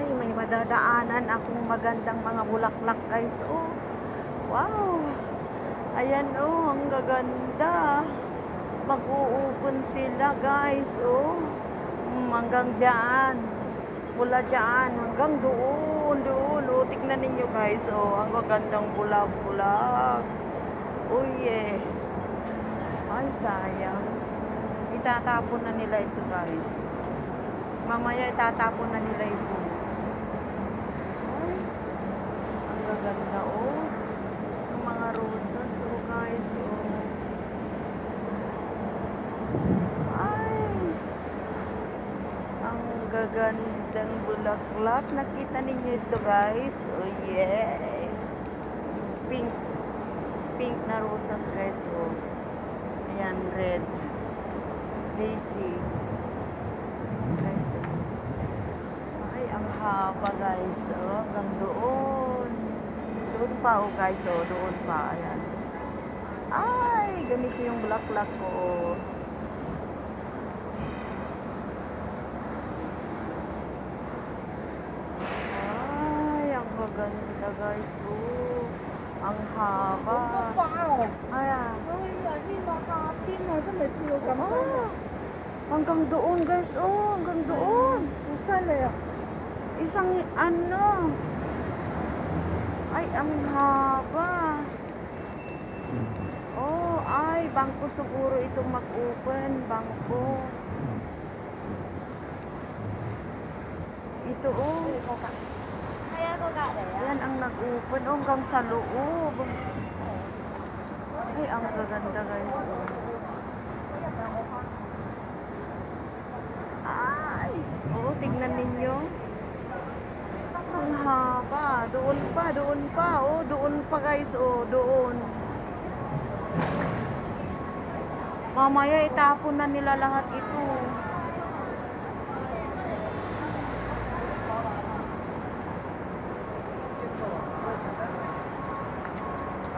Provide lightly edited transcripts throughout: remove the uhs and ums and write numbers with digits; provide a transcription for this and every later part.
Ay, may madadaanan akong magandang mga bulaklak guys. Oh, wow. Ayan oh, ang gaganda. Mag-uukon sila guys. Oh, hanggang dyan. Mula dyan hanggang doon, doon. Oh, tignan ninyo guys. Oh, ang gagandang bulak-bulak. Oh yeah. Ay, sayang. Itatapon na nila ito guys. Mamaya itatapon na nila ito. Ay, ang gaganda oh. Ang mga rosas oh guys oh. Ay, ang gagandang bulaklak. Nakita ninyo ito guys. Oh yeah. Pink. Pink na rosas guys oh. Ayan, red. Daisy. Guys, ay, ang haba guys. Oh, hanggang doon. Doon pa oh guys. Oh, doon pa. Ayan. Ay, ganito yung bulaklak ko. Oh. Ay, ang gaganda guys. Oh, ang haba. Ayan. Oh, hanggang doon guys. Oh, hanggang doon. Isang ano. Ay, ang haba. Oh, ay, bangko siguro itong mag-open. Bangko. Ito oh. Yan ang nag-open. Oh, hanggang sa loob. Ay, ang gaganda guys. Oh. Ay, oh, tignan ninyo. Ang haba. Doon pa, doon pa. Oh, doon pa guys. Oh, doon. Mamaya itapon na nila lahat ito.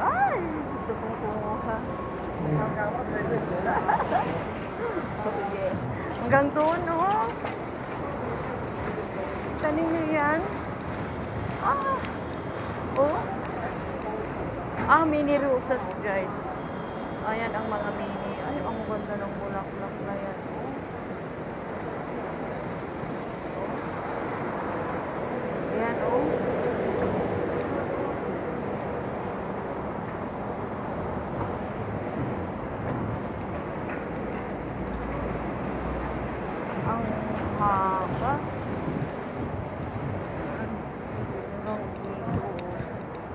Ay, gusto kong kumuha. Oh, yeah. Hanggang doon, oh. Tanin nyo yan. Ah. Oh. Ah, mini roses, guys. Ayan ang mga mini. Ay, ang ganda ng bulaklak na yan. Ayan, oh. Ang haba.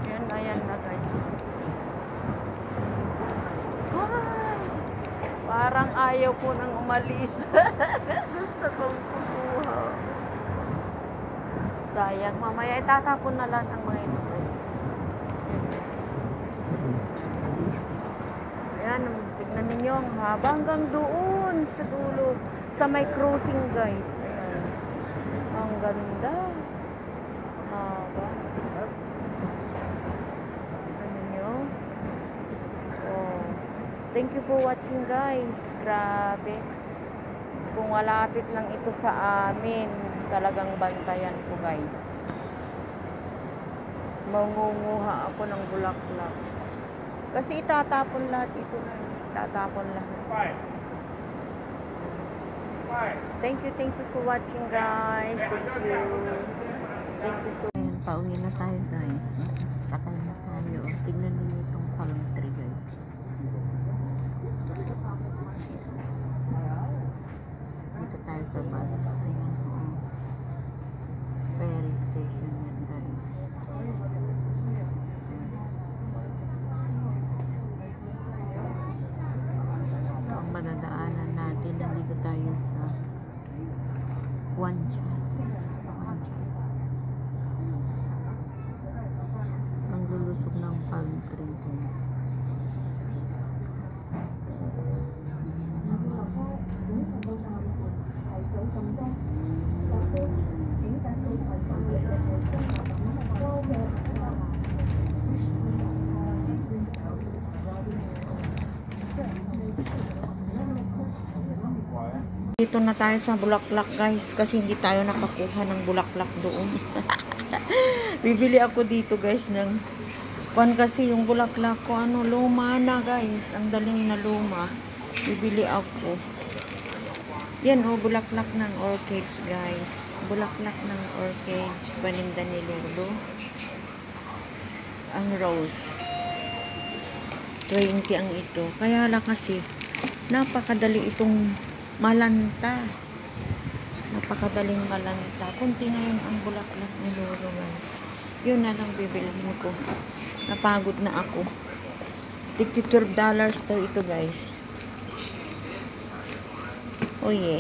Yan, ayan na guys. Ay, parang ayaw ko nang umalis. Gusto kong kukuha. Sayang, mamaya itatapon na lang ang mga ito guys. Ayan, tignan ninyo ang haba hanggang doon sa dulo. Sa may crossing guys. Ayan. Ang ganda. Haba. Ano nyo? Oh. Thank you for watching guys. Grabe. Kung malapit lang ito sa amin, talagang bantayan ko guys. Mangunguha ako ng bulaklak. Kasi itatapon lahat ito guys. Itatapon lahat. Thank you for watching guys. Thank you. Thank you so much. Ayan, pauwi na tayo guys. Sakay na tayo. Tignan niyo itong palm tree guys. Dito tayo sa bus. Ayan po. Ferry station yan guys. Ang madadaanan natin, nandito tayo sa Wancha. Ang lulusog ng palm tree dyan. Dito na tayo sa bulaklak guys kasi hindi tayo nakakuha ng bulaklak doon. Bibili ako dito guys ng kuan kasi yung bulaklak ko ano luma na guys. Ang daling na luma. Bibili ako. Yan oh bulaklak ng orchids guys. Bulaklak ng orchids paninda ni Lolo. Ang rose. 20 ang ito. Kaya lang kasi napakadali itong malanta. Napakadaling malanta. Kunti ngayon ang bulaklak ni Lolo guys. Yun na lang bibilhin ko. Napagod na ako. $12 daw ito guys. Oh yeah.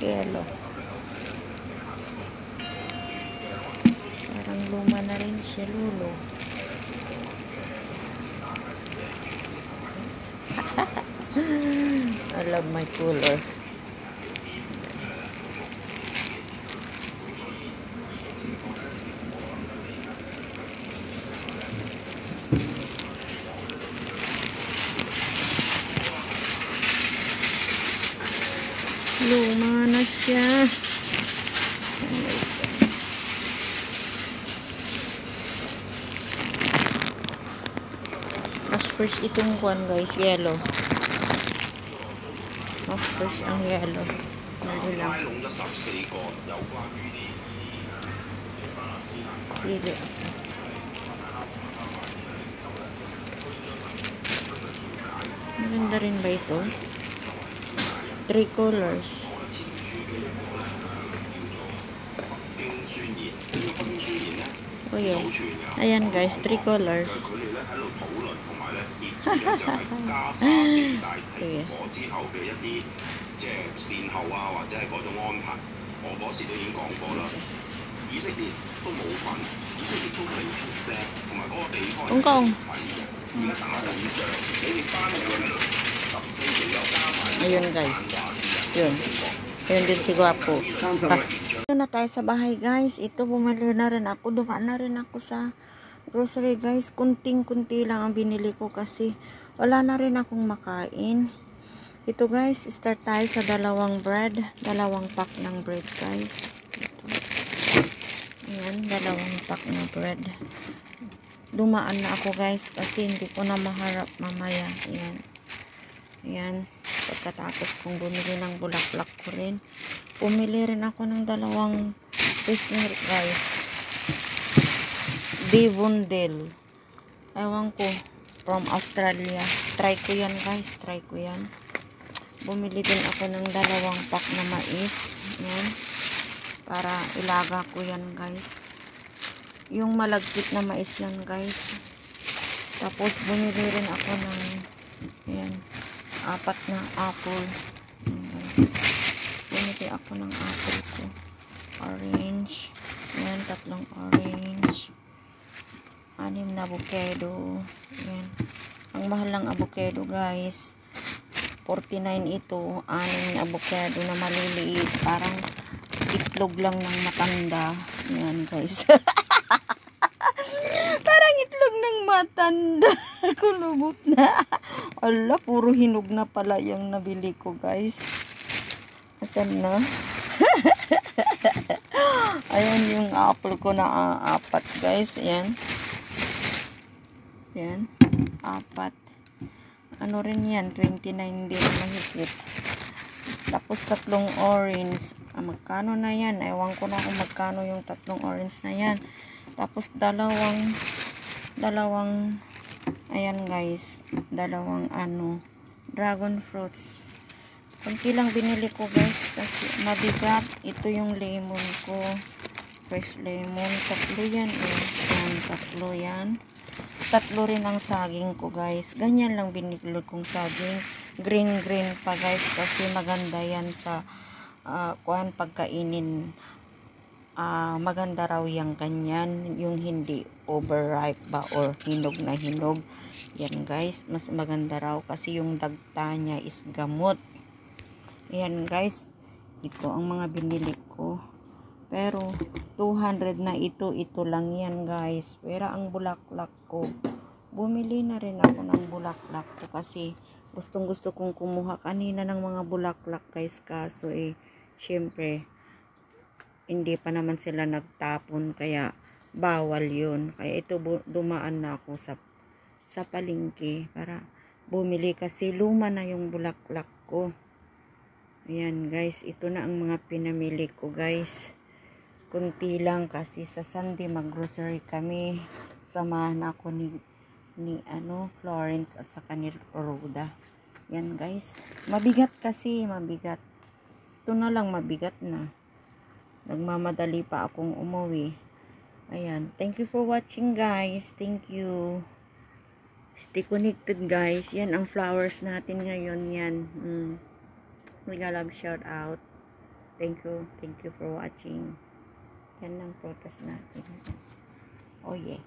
Yellow. Parang luma na rin siya Lolo. I love my cooler. Luma na siya. Mas fresh itong kuan guys, yellow. Mas fresh ang yellow. Hindi lang. Pili ako. Maganda rin ba ito? 3 colors. Oh yeah. Ayan guys, 3 colors. Yeah. Ungkong. Ayun guys. Yun. Ayun din si Guapo. Ito na tayo sa bahay guys. Ito bumili na rin ako. Dumaan na rin ako sa grocery guys. Kunting-kunti lang ang binili ko kasi wala na rin akong makain. Ito guys, start tayo sa dalawang bread. Dalawang pack ng bread guys. Ito. Ayan, dalawang pack na bread. Dumaan na ako guys kasi hindi ko na maharap mamaya. Ayan. Ayan. Pagkatapos kong bumili ng bulaklak ko rin. Pumili rin ako ng dalawang fish milk guys. Devondale. Ewan ko. From Australia. Try ko yan guys. Try ko yan. Bumili din ako ng dalawang pack na mais. Ayan. Para ilaga ko yan guys. Yung malagkit na mais yan guys. Tapos bumili rin ako ng ayan, 4 na apple. Bumili ako ng apple ko. Orange. Ayan, 3 orange. 6 na avocado. Ayan. Ang mahal ng avocado guys. 49 ito. 6 na avocado na maliliit. Parang itlog lang ng matanda. Ayan guys. Parang itlog ng matanda. Kulubot na. Ala, puro hinog na pala yung nabili ko guys. Asan na? Ayan yung apple ko na 4 guys. Ayan. Ayan. 4. Ano rin yan? 29 din mahigit. Tapos 3 orange. Magkano na yan? Ewan ko na kung magkano yung 3 orange na yan. Tapos dalawang ayan guys, dalawang dragon fruits. Kunti lang binili ko guys kasi mabigat. Ito yung lemon ko, fresh lemon. 3 yan yan, 3 yan. 3 rin ang saging ko guys. Ganyan lang binili kong saging, green pa guys kasi maganda yan sa kuan pagkainin. Maganda raw yung ganyan, yung hindi overripe ba or hinog na hinog. Yan guys, mas maganda raw kasi yung dagta niya is gamot. Yan guys, ito ang mga binili ko. Pero 200 na ito lang yan guys. Pero ang bulaklak ko, bumili na rin ako ng bulaklak ko kasi Gustong gusto kong kumuha kanina ng mga bulaklak guys, kaso syempre hindi pa naman sila nagtapon kaya bawal yun. Kaya ito dumaan na ako sa palengke para bumili kasi luma na yung bulaklak ko. Ayan guys, ito na ang mga pinamili ko guys. Kunti lang kasi sa Sunday mag-grocery kami. Samahan ako ni Florence at saka ni Rhoda. Yan guys. Mabigat kasi, mabigat. Ito na lang mabigat na. Nagmamadali pa akong umuwi. Ayan. Thank you for watching guys. Thank you. Stay connected guys. Yan ang flowers natin ngayon. Yan. Mega love shout out. Thank you. Thank you for watching. Yan ang protest natin. Oh yeah.